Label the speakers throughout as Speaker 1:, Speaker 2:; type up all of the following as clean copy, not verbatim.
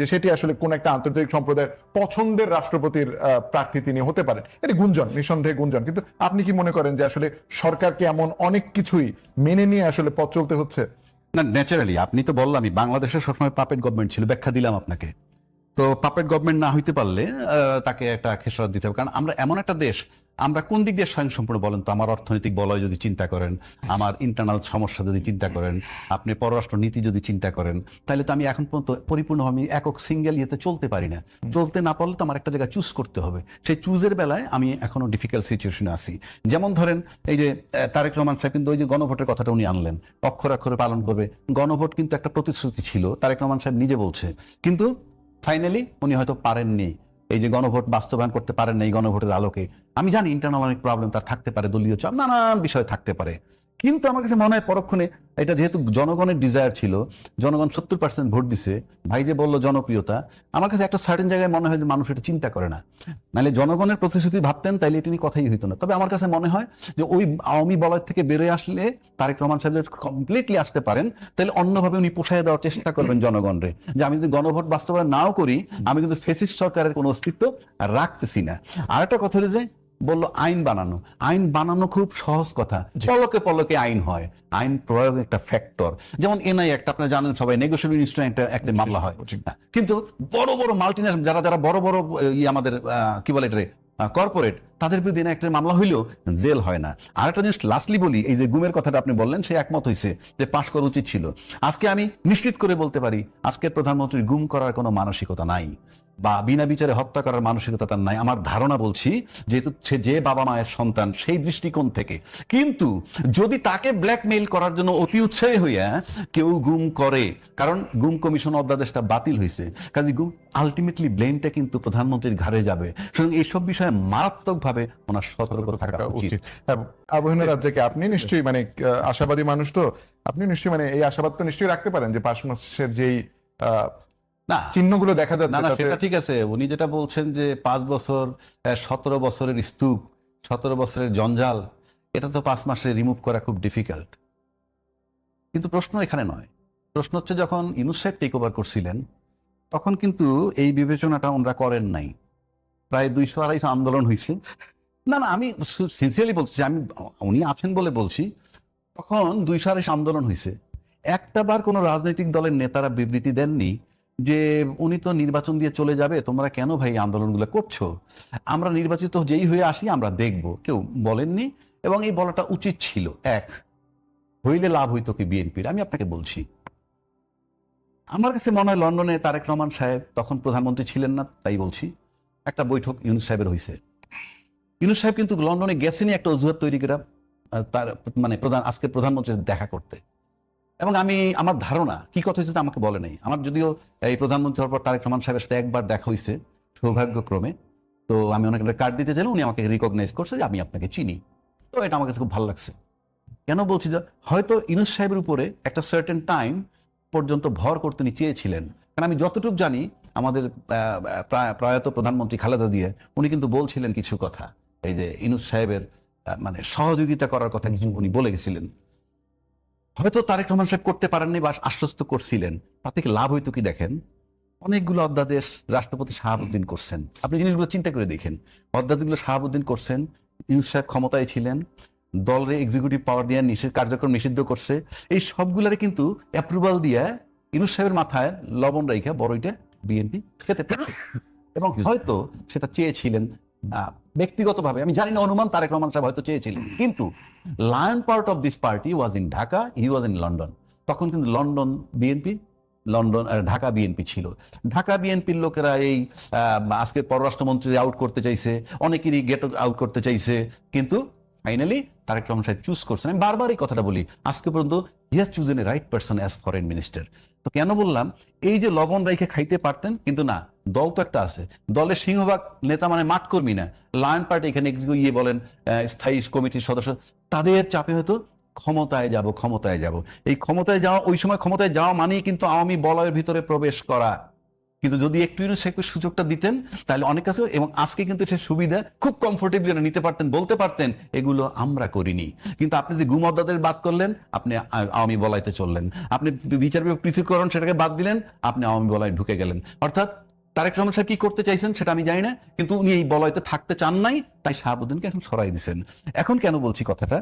Speaker 1: যে সেটি আসলে কোন একটা আন্তর্জাতিক সম্প্রদায়ের পছন্দের রাষ্ট্রপতির প্রার্থী তিনি হতে পারেন। এটি গুঞ্জন, নিঃসন্দেহে গুঞ্জন। কিন্তু আপনি কি মনে করেন যে আসলে সরকারকে এমন অনেক কিছুই মেনে নিয়ে আসলে পথ চলতে হচ্ছে?
Speaker 2: না, ন্যাচারালি আপনি তো বললামই বাংলাদেশের সবসময় পাপেট গভর্নমেন্ট ছিল, ব্যাখ্যা দিলাম আপনাকে। তো পাপেট গভর্নমেন্ট না হইতে পারলে তাকে একটা খেসারত দিতে হবে, কারণ আমরা এমন একটা দেশ, আমরা কোন দিক দিয়ে স্বয়ংসম্পূর্ণ বলেন তো? আমার অর্থনৈতিক বলয় যদি চিন্তা করেন, আমার ইন্টারনাল সমস্যা যদি চিন্তা করেন, আপনি পররাষ্ট্র নীতি যদি চিন্তা করেন, তাহলে তো আমি এখন পর্যন্ত পরিপূর্ণভাবে একক সিঙ্গেল ইয়েতে চলতে পারি না। চলতে না পারলে তো আমার একটা জায়গা চুজ করতে হবে। সেই চুজের বেলায় আমি এখনো ডিফিকাল্ট সিচুয়েশনে আছি। যেমন ধরেন এই যে তারেক রহমান সাহেব কিন্তু ওই যে গণভোটের কথাটা উনি আনলেন, অক্ষরে অক্ষরে পালন করবে। গণভোট কিন্তু একটা প্রতিশ্রুতি ছিল, তারেক রহমান সাহেব নিজে বলছে, কিন্তু ফাইনালি উনি হয়তো পারেননি, এই যে গণভোট বাস্তবায়ন করতে পারেন না। এই গণভোটের আলোকে আমি জানি ইন্টারনাল অনেক প্রবলেম তার থাকতে পারে, দলীয় চাপ, নানান বিষয় থাকতে পারে, কিন্তু আমার কাছে মনে হয় পরক্ষণে এটা যেহেতু জনগণের ডিজায়ার ছিল, জনগণ 70% ভোট দিছে, ভাই যে বললো জনপ্রিয়তা, আমার কাছে একটা সার্টেন জায়গায় মনে হয় যে মানুষ এটা চিন্তা করে না। নাহলে জনগণের প্রতিশ্রুতি ভাবতেন তাইলে এটা নিয়ে কথাই হইতো না। তবে আমার কাছে মনে হয় যে ওই আওয়ামী বলয় থেকে বেরোয় আসলে তারেক রহমান সাহেব কমপ্লিটলি আসতে পারেন, তাহলে অন্যভাবে উনি পোষায় দেওয়ার চেষ্টা করবেন জনগণরে, যে আমি যদি গণভোট বাস্তবায়ন নাও করি, আমি কিন্তু ফেসিস্ট সরকারের কোনো অস্তিত্ব রাখতেছি না। আর একটা কথা হলো যে বললো আইন বানানো, আইন বানানো খুব সহজ কথা, পলকে পলকে আইন হয়। আইন প্রয়োগ একটা ফ্যাক্টর। যেমন এনআই একটা, আপনারা জানেন সবাই, নেগোশিয়েবল ইনস্ট্রুমেন্ট একটা মামলা হয়, কিন্তু বড় বড় মাল্টিনেশনাল যারা যারা বড় বড় আমাদের কি বলে এটা কর্পোরেট, তাদের বিরুদ্ধে একটা মামলা হইলেও জেল হয় না। আর একটা জিনিস লাস্টলি বলি, এই যে গুমের কথাটা আপনি বললেন, সে একমত হয়েছে যে পাশ করা উচিত ছিল। আজকে আমি নিশ্চিত করে বলতে পারি আজকের প্রধানমন্ত্রীর গুম করার কোনো মানসিকতা নাই, বা বিনা বিচারে হত্যা করার মানসিকতা তার নাই। আমার ধারণা বলছি, যেহেতু সে যে বাবা মায়ের সন্তান, সেই দৃষ্টিকোণ থেকে। কিন্তু যদি তাকে ব্ল্যাকমেইল করার জন্য অতি উৎসাহী হইয়া কেউ গুম করে, কারণ গুম কমিশন অধ্যাদেশটা বাতিল হয়েছে, কাজে গুম আলটিমেটলি ব্লেমটা কিন্তু প্রধানমন্ত্রীর ঘাড়ে যাবে। সুতরাং এইসব বিষয়ে মারাত্মকভাবে ওনার সতর্ক থাকা উচিত।
Speaker 1: আবহিনা রাজ্জাকে, আপনি নিশ্চয়ই মানে আশাবাদী মানুষ, তো আপনি নিশ্চয়ই মানে এই আশাবাদ তো নিশ্চয়ই রাখতে পারেন যে 5 মাসের যেই
Speaker 2: না
Speaker 1: চিহ্নগুলো দেখা
Speaker 2: না না,
Speaker 1: যাচ্ছে
Speaker 2: সেটা ঠিক আছে। উনি যেটা বলছেন যে 5 বছর, 17 বছরের স্তূপ, 17 বছরের জঞ্জাল, এটা তো 5 মাসে রিমুভ করা খুব ডিফিকাল্ট। কিন্তু প্রশ্ন এখানে নয়, প্রশ্ন হচ্ছে যখন ইউনূস সাহেব টেক ওভার করছিলেন, তখন কিন্তু এই বিবেচনাটা ওনারা করেন নাই। প্রায় 200-250 আন্দোলন হয়েছে। না না, আমি সিনসিয়ারলি বলছি, আমি উনি আছেন বলে বলছি, তখন 200-250 আন্দোলন হয়েছে। একটা বার কোনো রাজনৈতিক দলের নেতারা বিবৃতি দেননি যে উনি তো নির্বাচন দিয়ে চলে যাবে, তোমরা কেন ভাই আন্দোলনগুলো করছো, আমরা নির্বাচিত যেই হয়ে আসি আমরা দেখব, কেউ বলেননি। এবং এই বলাটা উচিত ছিল। এক হইলে লাভ হইতো কি বিএনপির, আমি আপনাকে বলছি। আমার কাছে মনে হয় লন্ডনে তারেক রহমান সাহেব তখন প্রধানমন্ত্রী ছিলেন না, তাই বলছি, একটা বৈঠক ইউনূস সাহেবের হয়েছে। ইউনূস সাহেব কিন্তু লন্ডনে গেছেনই একটা অজুহাত তৈরি করে তার মানে আজকে প্রধানমন্ত্রী দেখা করতে। এবং আমি, আমার ধারণা কি কথা হয়েছে আমাকে বলে নাই। আমার যদিও এই প্রধানমন্ত্রী হওয়ার পর তারেক রহমান সাহেবের সাথে একবার দেখা হয়েছে সৌভাগ্যক্রমে, তো আমি অনেক কার্ড দিতে চাইলে উনি আমাকে রিকগনাইজ করছে যে আমি আপনাকে চিনি। তো এটা আমার কাছে খুব ভালো লাগছে। কেন বলছি, যে হয়তো ইউনূস সাহেবের উপরে একটা সার্টেন টাইম পর্যন্ত ভর করতে উনি চেয়েছিলেন। কারণ আমি যতটুকু জানি আমাদের প্রয়াত প্রধানমন্ত্রী খালেদা জিয়া, উনি কিন্তু বলছিলেন কিছু কথা, এই যে ইউনূস সাহেবের মানে সহযোগিতা করার কথা কিছু উনি বলে গেছিলেন। হয়তো তারেক রহমান সাহেব করতে পারেননি বা আশ্বস্ত করছিলেন, তাতে কি লাভ হইতো কি? দেখেন, অনেকগুলো অধ্যাদেশ রাষ্ট্রপতি শাহাবুদ্দিন করছেন, আপনি জিনিসগুলো চিন্তা করে দেখেন। অধ্যাদেশগুলো শাহাবুদ্দিন করছেন, ইউনূস সাহেব ক্ষমতায় ছিলেন, দলের এক্সিকিউটিভ পাওয়ার দিয়ে কার্যক্রম নিষিদ্ধ করছে। এই সবগুলারে কিন্তু অ্যাপ্রুভাল দিয়ে ইউনূস সাহেবের মাথায় লবণ রাইখা বড়ইটা বিএনপি খেতে পেরেছে। এবং হয়তো সেটা চেয়েছিলেন ব্যক্তিগতভাবে, আমি জানি না, অনুমান তারেক রহমান সাহেব হয়তো চেয়েছিলেন। কিন্তু lion part of this party was in Dhaka, he was in London. তখন কিন্তু London BNP, London Dhaka BNP ছিল। ঢাকা বিএনপির লোকেরা এই আজকে পররাষ্ট্রমন্ত্রী আউট করতে চাইছে, অনেকেরই গেট আউট করতে চাইছে, কিন্তু ফাইনালি তারেক রহমান সাহেব চুজ করছেন। আমি বারবার এই কথাটা বলি, আজকে পর্যন্ত he has chosen a right person as foreign minister. তো কেন বললাম, এই যে লবণ রাইখে খাইতে পারতেন, কিন্তু না, দল তো একটা আছে, দলের সিংহভাগ নেতা মানে মাঠকর্মী না, লায়ন পার্টি, এখানে বলেন স্থায়ী কমিটির সদস্য, তাদের চাপে হয়তো ক্ষমতায় যাব ক্ষমতায় যাব। এই ক্ষমতায় যাওয়া, ওই সময় ক্ষমতায় যাওয়া মানেই কিন্তু আওয়ামী বলয়ের ভিতরে প্রবেশ করা। কিন্তু যদি একটু ইউনুসকে সুযোগটা দিতেন তাহলে অনেক কাছে, এবং আজকে কিন্তু সে সুবিধা খুব কমফোর্টেবলি নিতে পারতেন, বলতে পারতেন এগুলো আমরা করিনি। কিন্তু আপনি যে গুমদাদের বাদ করলেন, আপনি আওয়ামী বলাইতে চললেন, আপনি বিচার বিভাগ পৃথকীকরণ সেটাকে বাদ দিলেন, আপনি আওয়ামী বলায় ঢুকে গেলেন। অর্থাৎ তারেক রহমান সাহেব কি করতে চাইছেন সেটা আমি জানি না, কিন্তু উনি এই বলয়তে থাকতে চান নাই, তাই শাহাবুদ্দিনকে এখন সরাই দিচ্ছেন। এখন কেন বলছি কথাটা,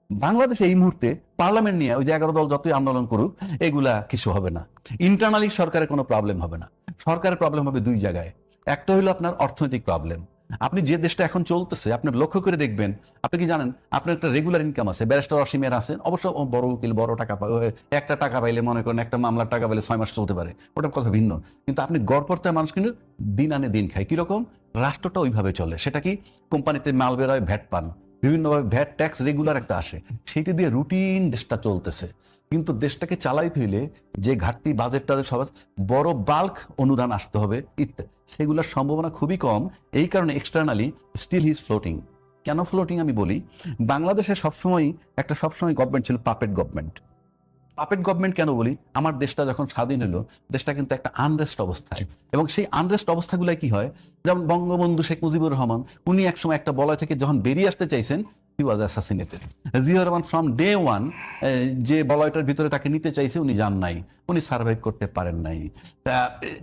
Speaker 2: বাংলাদেশে এই মুহূর্তে পার্লামেন্ট নিয়ে ওই যে 11 দল যতই আন্দোলন করুক এগুলা কিছু হবে না। ইন্টারনালি সরকারের কোনো প্রবলেম হবে না, সরকারের প্রবলেম হবে দুই জায়গায়। একটা হলো আপনার অর্থনৈতিক প্রবলেম। আপনি যে দেশটা এখন চলতেছে আপনি লক্ষ্য করে দেখবেন, আপনি কি জানেন আপনার একটা রেগুলার ইনকাম আছে, ব্যারিস্টার অসীমের আছেন, অবশ্য বড় উকিল বড় টাকা পায়, একটা টাকা পাইলে মনে করেন একটা মামলার টাকা পাইলে 6 মাস চলতে পারে, ওটার কথা ভিন্ন। কিন্তু আপনি গড়পড়তা মানুষ কিন্তু দিন আনে দিন খায়। কিরকম? রাষ্ট্রটা ওইভাবে চলে। সেটা কি, কোম্পানিতে মাল বেরোয়, ভ্যাট পান, বিভিন্নভাবে ভ্যাট ট্যাক্স রেগুলার একটা আসে, সেইটা দিয়ে রুটিন দেশটা চলতেছে। কিন্তু দেশটাকে চালাইতে হইলে যে ঘাটতি বাজেটটা সবার বড় বাল্ক অনুদান আসতে হবে ইত্যাদি, সেগুলোর সম্ভাবনা খুবই কম। এই কারণে এক্সটার্নালি স্টিল হিজ ফ্লোটিং। কেন ফ্লোটিং আমি বলি, বাংলাদেশে সবসময় গভর্নমেন্ট ছিল পাপেট গভর্নমেন্ট। পাপেট গভর্নমেন্ট কেন বলি, আমার দেশটা যখন স্বাধীন হলো দেশটা কিন্তু একটা আনরেস্ট অবস্থায়, এবং সেই আনরেস্ট অবস্থাগুলাই কি হয়, যেমন বঙ্গবন্ধু শেখ মুজিবুর রহমান উনি একসময় একটা বলয় থেকে যখন বেরিয়ে আসতে চাইছেন, he was assassinated. Ziaur Rahman from day one যে বলয়টার ভিতরে তাকে নিতে চাইছে উনি যান নাই, উনি সার্ভাইভ করতে পারেন নাই।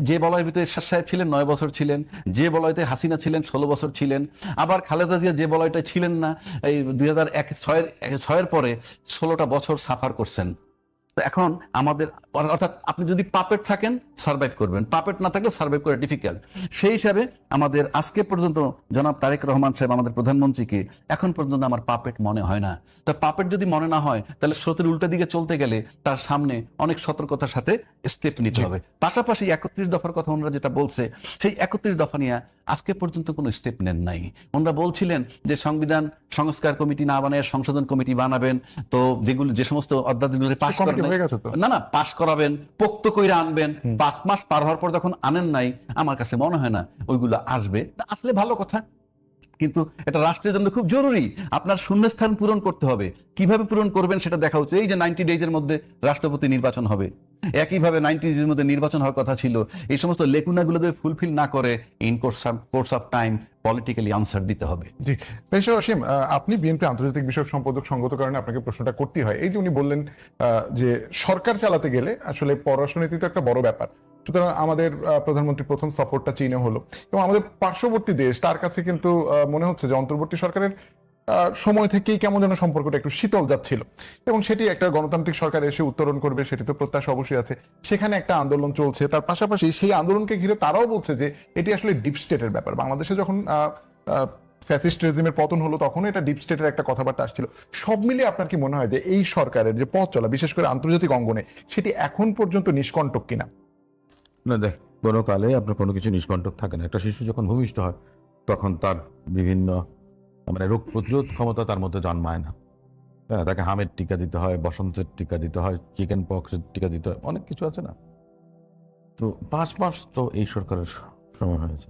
Speaker 2: যে বলয়ের ভিতরে এরশাদ সাহেব ছিলেন 9 বছর ছিলেন, যে বলয়তে হাসিনা ছিলেন 16 বছর ছিলেন, আবার খালেদা জিয়া যে বলয়টা ছিলেন না এই 2006 পরে 16টা বছর সাফার করছেন। তো এখন আমাদের, অর্থাৎ আপনি যদি পাপেট থাকেন সার্ভাইভ করবেন, পাপেট না থাকলে সার্ভাইভ করা ডিফিকাল্ট। সেই হিসাবে আমাদের আজকে পর্যন্ত জনাব তারেক রহমান সাহেব আমাদের প্রধানমন্ত্রীকে এখন পর্যন্ত আমার পাপেট মনে হয় না। তা পাপেট যদি মনে না হয় তাহলে স্রোতের উল্টা দিকে চলতে গেলে তার সামনে অনেক সতর্কতার সাথে স্টেপ নিতে হবে। পাশাপাশি 31 দফার কথা ওনারা যেটা বলছে, সেই 31 দফা নিয়ে আজকে পর্যন্ত কোনো স্টেপ নেন নাই। ওনারা বলছিলেন যে সংবিধান সংস্কার কমিটি না বানায় সংশোধন কমিটি বানাবেন, তো যেগুলো যে সমস্ত অধ্যাদেশগুলো পাস করেন না পাস করাবেন, পোক্ত কইরা আনবেন। 5 মাস পার হওয়ার পর যখন আনেন নাই, আমার কাছে মনে হয় না ওইগুলো আসবে। আসলে ভালো কথা, কিন্তু এটা রাষ্ট্রের জন্য খুব জরুরি। আপনার শূন্যস্থান পূরণ করতে হবে, কিভাবে পূরণ করবেন সেটা দেখা হচ্ছে। এই যে 90 ডেজের মধ্যে রাষ্ট্রপতি নির্বাচন হবে, একইভাবে 90 ডেজের মধ্যে নির্বাচন হওয়ার কথা ছিল, এই সমস্ত লেকুনাগুলো যদি ফুলফিল না করে in course of time politically answer দিতে হবে।
Speaker 1: জি, পেশা অসীম, আপনি বিএনপি আন্তর্জাতিক বিষয়ক সম্পাদক সঙ্গত কারণে আপনাকে প্রশ্নটা করতে হয়। এই যে উনি বললেন যে সরকার চালাতে গেলে আসলে পররাষ্ট্রনীতি তো একটা বড় ব্যাপার, সুতরাং আমাদের প্রধানমন্ত্রী প্রথম সফরটা চীনে হলো, এবং আমাদের পার্শ্ববর্তী দেশ তার কাছে কিন্তু মনে হচ্ছে যে অন্তর্বর্তী সরকারের সময় থেকেই কেমন যেন সম্পর্কটা একটু শীতল যাচ্ছিল, এবং সেটি একটা গণতান্ত্রিক সরকার এসে উত্তরণ করবে সেটি তো প্রত্যাশা অবশ্যই আছে। সেখানে একটা আন্দোলন চলছে, তার পাশাপাশি সেই আন্দোলনকে ঘিরে তারাও বলছে যে এটি আসলে ডিপ স্টেটের ব্যাপার। বাংলাদেশে যখন ফ্যাসিস্ট রেজিমের পতন হলো তখন এটা ডিপ স্টেটের একটা কথাবার্তা আসছিল। সব মিলিয়ে আপনার কি মনে হয় যে এই সরকারের যে পথ চলা, বিশেষ করে আন্তর্জাতিক অঙ্গনে, সেটি এখন পর্যন্ত নিষ্কণ্টক কিনা?
Speaker 3: না দেখ, কোনো কালে আপনার কোনো কিছু নিষ্কণ্টক থাকে না। একটা শিশু যখন ভূমিষ্ঠ হয় তখন তার বিভিন্ন মানে রোগ প্রতিরোধ ক্ষমতা তার মধ্যে জন্মায় না। হ্যাঁ, তাকে হামের টিকা দিতে হয়, বসন্তের টিকা দিতে হয়, চিকেন পক্সের টিকা দিতে হয়, অনেক কিছু আছে না। তো 5 মাস তো এই সরকারের সময় হয়েছে।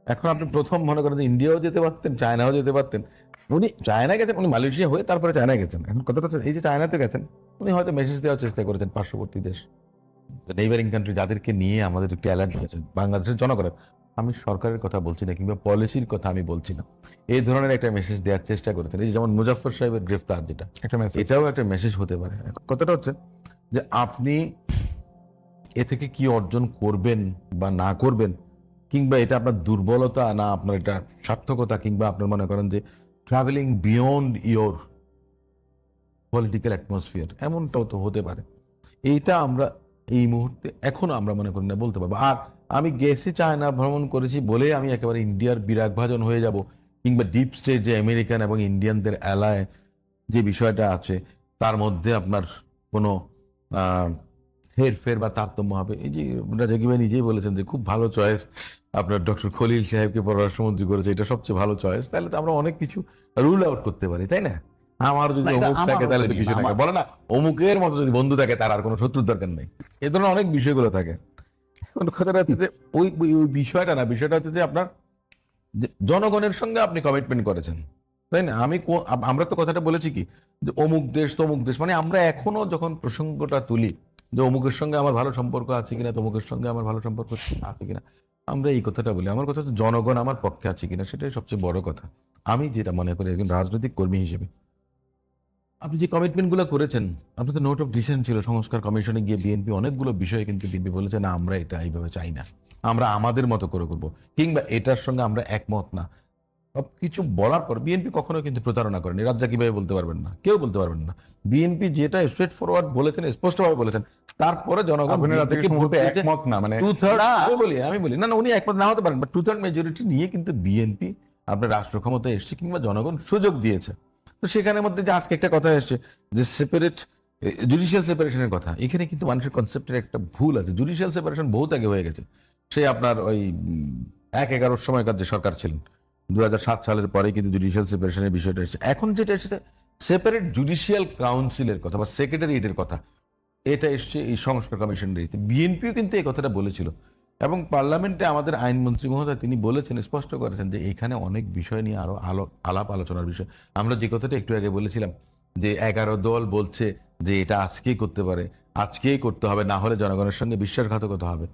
Speaker 3: এখন আপনি প্রথম মনে করেন যে ইন্ডিয়াও যেতে পারতেন, চায়নাও যেতে পারতেন। উনি চায়না গেছেন, উনি মালয়েশিয়া হয়ে তারপরে চায়না গেছেন। এখন কথা হচ্ছে এই যে চায়নাতে গেছেন, উনি হয়তো মেসেজ দেওয়ার চেষ্টা করেছেন পার্শ্ববর্তী দেশ, নেইবারিং কান্ট্রি যাদেরকে নিয়ে আমাদের একটি অ্যালার্ট হয়েছে বাংলাদেশের জনগণের। আমি সরকারের কথা বলছি না, কিংবা পলিসির কথা আমি বলছি না, এই ধরনের একটা মেসেজ দেওয়ার চেষ্টা করেছেন। এই যেমন মুজাফফর সাহেবের গ্রেফতার, যেটা
Speaker 1: একটা মেসেজ,
Speaker 3: এটাও একটা মেসেজ হতে পারে। কথাটা হচ্ছে যে আপনি এ থেকে কি অর্জন করবেন বা না করবেন, কিংবা এটা আপনার দুর্বলতা না আপনার এটা সার্থকতা, কিংবা আপনার মনে করেন যে travelling beyond your political atmosphere, এমনটাও তো হতে পারে। এইটা আমরা এই মুহূর্তে এখনো আমরা মনে করি না বলতে পারবো। আর আমি গেছি চায়না ভ্রমণ করেছি বলে আমি একেবারে ইন্ডিয়ার বিরাগ ভাজন হয়ে যাব, কিংবা ডিপ স্টেট যে আমেরিকান এবং ইন্ডিয়ানদের অ্যালায় যে বিষয়টা আছে তার মধ্যে আপনার কোনো হেরফের বা তারতম্য হবে। এই যে রাজাকি ভাই নিজেই বলেছেন যে খুব ভালো চয়েস আপনার ডক্টর খলিল সাহেবকে পররাষ্ট্রমন্ত্রী করেছে, এটা সবচেয়ে ভালো চয়েস। তাহলে তো আমরা অনেক কিছু রুল আউট করতে পারি, তাই না? আমার যদি অমুক থাকে তাহলে তো কিছু থাকে, বলে না অমুকের মতো যদি বন্ধু থাকে তার আর কোনো শত্রুর দরকার নেই, এ ধরনের অনেক বিষয়গুলো থাকে। কথাটা হচ্ছে যে ওই বিষয়টা না, বিষয়টা হচ্ছে যে আপনার জনগণের সঙ্গে আপনি কমিটমেন্ট করেছেন, তাই না? আমরা তো কথাটা বলেছি কি যে অমুক দেশ তমুক দেশ, মানে আমরা এখনো যখন প্রসঙ্গটা তুলি যে অমুকের সঙ্গে আমার ভালো সম্পর্ক আছে কিনা, তমুকের সঙ্গে আমার ভালো সম্পর্ক আছে কিনা, আমরা এই কথাটা বলি। আমার কথা হচ্ছে জনগণ আমার পক্ষে আছে কিনা, সেটাই সবচেয়ে বড় কথা। আমি যেটা মনে করি একজন রাজনৈতিক কর্মী হিসেবে, আপনি যে কমিটমেন্টগুলো করেছেন, আপনাদের নোট অফ ডিসিশন ছিল সংস্কার কমিশনে গিয়ে বিএনপি অনেকগুলো বিষয়ে কিন্তু বিএনপি বলেছে না আমরা এটা এইভাবে চাই না, আমরা আমাদের মতো করে করবো, কিংবা এটার সঙ্গে আমরা একমত না। সবকিছু বলার পর বিএনপি কখনো কিন্তু প্রতারণা করেনি। রাজ্জা কিভাবে বলতে পারবেন না, কেউ বলতে পারবেন না। বিএনপি যেটা স্ট্রেট ফরওয়ার্ড বলেছেন, স্পষ্টভাবে বলেছেন, তারপরে জনগণ
Speaker 1: আগুনের রাতে
Speaker 3: BNP কে ভোট
Speaker 1: সম্ভবত
Speaker 3: দিয়েছে।
Speaker 1: একমত না, মানে
Speaker 3: 2/3 আমি বলি না উনি একমত না হতে পারেন, বাট 2/3 মেজরিটি নিয়ে কিন্তু বিএনপি আপনার রাষ্ট্র ক্ষমতায় এসছে, কিংবা জনগণ সুযোগ দিয়েছে। তো সেখানের মধ্যে যে আজকে একটা কথা এসছে যে সেপারেট জুডিশিয়াল সেপারেশনের কথা, এখানে কিন্তু মানুষের কনসেপ্টের একটা ভুল আছে। জুডিশিয়াল সেপারেশন বহুত আগে হয়ে গেছে। সে আপনার ওই 1-11 সময়কার যে সরকার ছিলেন 2007 সালের পরে কিন্তু জুডিশিয়াল সেপারেশনের বিষয়টা এসেছে। এখন যেটা এসেছে সেপারেট জুডিশিয়াল কাউন্সিলের কথা বা সেক্রেটারিয়েটের কথা, এটা এসছে এই সংস্কার কমিশনের। বিএনপিও কিন্তু এই কথাটা বলেছিল, এবং পার্লামেন্টে আমাদের আইনমন্ত্রী মহোদয় তিনি বলেছেন, স্পষ্ট করেছেন যে এখানে অনেক বিষয় নিয়ে আরো আলাপ আলোচনার বিষয়। আমরা যে কথাটা একটু আগে বলেছিলাম যে 11 দল বলছে যে এটা আজকেই করতে পারে, আজকেই করতে হবে, না হলে জনগণের সঙ্গে বিশ্বাসঘাতকতা হবে।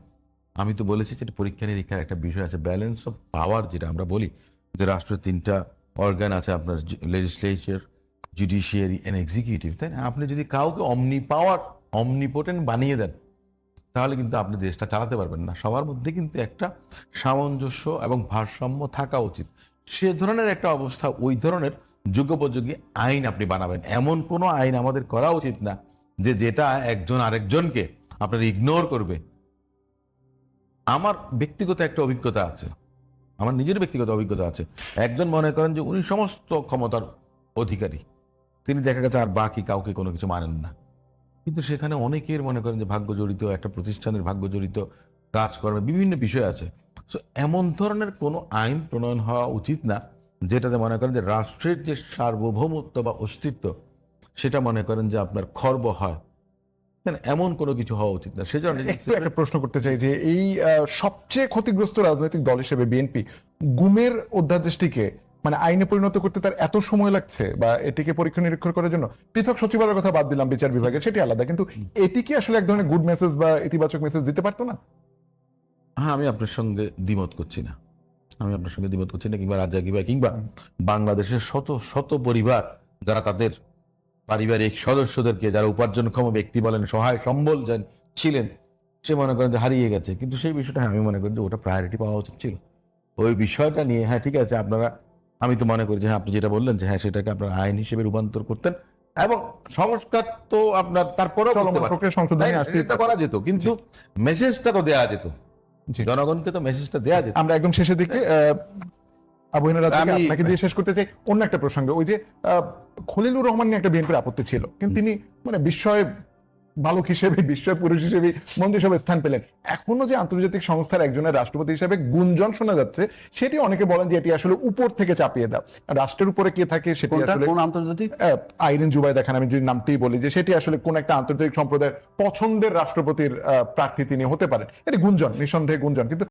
Speaker 3: আমি তো বলেছি যে এটা পরীক্ষা নিরীক্ষার একটা বিষয় আছে, ব্যালেন্স অফ পাওয়ার যেটা আমরা বলি, যে রাষ্ট্রের 3টা অর্গান আছে আপনার, লেজিসলেচার, জুডিশিয়ারি এন্ড এক্সিকিউটিভ, তাই না? আপনি যদি কাউকে অমনিপোটেন্ট বানিয়ে দেন, তাহলে কিন্তু আপনি দেশটা চালাতে পারবেন না। সবার মধ্যে কিন্তু একটা সামঞ্জস্য এবং ভারসাম্য থাকা উচিত। সে ধরনের একটা অবস্থা, ওই ধরনের যুগোপযোগী আইন আপনি বানাবেন। এমন কোনো আইন আমাদের করা উচিত না যে যেটা একজন আরেকজনকে আপনার ইগনোর করবে। আমার ব্যক্তিগত একটা অভিজ্ঞতা আছে, আমার নিজের ব্যক্তিগত অভিজ্ঞতা আছে। একজন মনে করেন যে উনি সমস্ত ক্ষমতার অধিকারী, তিনি দেখা গেছে আর বাকি কাউকে কোনো কিছু মানেন না, কিন্তু সেখানে অনেকের মনে করেন যে ভাগ্য জড়িত, একটা প্রতিষ্ঠানের ভাগ্য জড়িত, কাজকর্মে বিভিন্ন বিষয় আছে। সো এমন ধরনের কোনো আইন প্রণয়ন হওয়া উচিত না যেটাতে মনে করেন যে রাষ্ট্রের যে সার্বভৌমত্ব বা অস্তিত্ব, সেটা মনে করেন যে আপনার খর্ব হয়। এমন কোনো কিছু হওয়া উচিত না। সেজন্য
Speaker 1: একটু একটা প্রশ্ন করতে চাই যে এই সবচেয়ে ক্ষতিগ্রস্ত রাজনৈতিক দল হিসেবে বিএনপি গুমের অধ্যাদেশটিকে মানে আইনে পরিণত করতে তার এত সময় লাগছে, বা এটিকে পরীক্ষা নিরীক্ষা করার জন্য পৃথক সচিবালয়ের কথা বাদ দিলাম, বিচার বিভাগের সেটি আলাদা, কিন্তু এটি কি আসলে এক ধরনের গুড মেসেজ বা ইতিবাচক মেসেজ দিতে পারতো না?
Speaker 3: হ্যাঁ, আমি আপনার সঙ্গে দ্বিমত করছি না, কিংবা রাজা কিংবা বাংলাদেশের শত শত পরিবার যারা তাদের পারিবারিক সদস্যদেরকে, যারা উপার্জনক্ষম ব্যক্তি বলেন, সহায় সম্বল ছিলেন, সে মনে করেন যে হারিয়ে গেছে। কিন্তু সেই বিষয়টা আমি মনে করি যে ওটা প্রায়োরিটি পাওয়া উচিত ছিল। ওই বিষয়টা নিয়ে হ্যাঁ ঠিক আছে, আপনারা, আমি তো মনে করি যে হ্যাঁ আপনি যেটা বললেন যে হ্যাঁ সেটাকে আপনারা আইন হিসেবে রূপান্তর করতেন, এবং সংস্কার তো আপনার তারপরেও করতে পারেন,
Speaker 1: প্রক্রিয়া সংশোধনী আসতেই
Speaker 3: এটা করা যেত, কিন্তু মেসেজটা তো দেওয়া যেত,
Speaker 1: জি।
Speaker 3: জনগণকে তো মেসেজটা দেওয়া যেত।
Speaker 1: আমরা একদম শেষের দিকে আপনাকে দিয়ে শেষ করতে চাই অন্য একটা প্রসঙ্গে। ওই যে খলিলুর রহমান নিয়ে একটা বিএনপির আপত্তি ছিল, কিন্তু তিনি মানে বিস্ময় বালক হিসেবে, বিস্ময় পুরুষ হিসেবে মন্ত্রিসভায় স্থান পেলেন। এখনো যে আন্তর্জাতিক সংস্থার একজনের রাষ্ট্রপতি হিসেবে গুঞ্জন শোনা যাচ্ছে, সেটি অনেকে বলেন যে এটি আসলে উপর থেকে চাপিয়ে দাও। রাষ্ট্রের উপরে কে থাকে সেটি আসলে
Speaker 2: কোন আন্তর্জাতিক
Speaker 1: আইরিন জুবাইদা খান, আমি যদি নামটিই বলি, যে সেটি আসলে কোন একটা আন্তর্জাতিক সম্প্রদায়ের পছন্দের রাষ্ট্রপতির প্রার্থী তিনি হতে পারেন। এটি গুঞ্জন, নিঃসন্দেহে গুঞ্জন, কিন্তু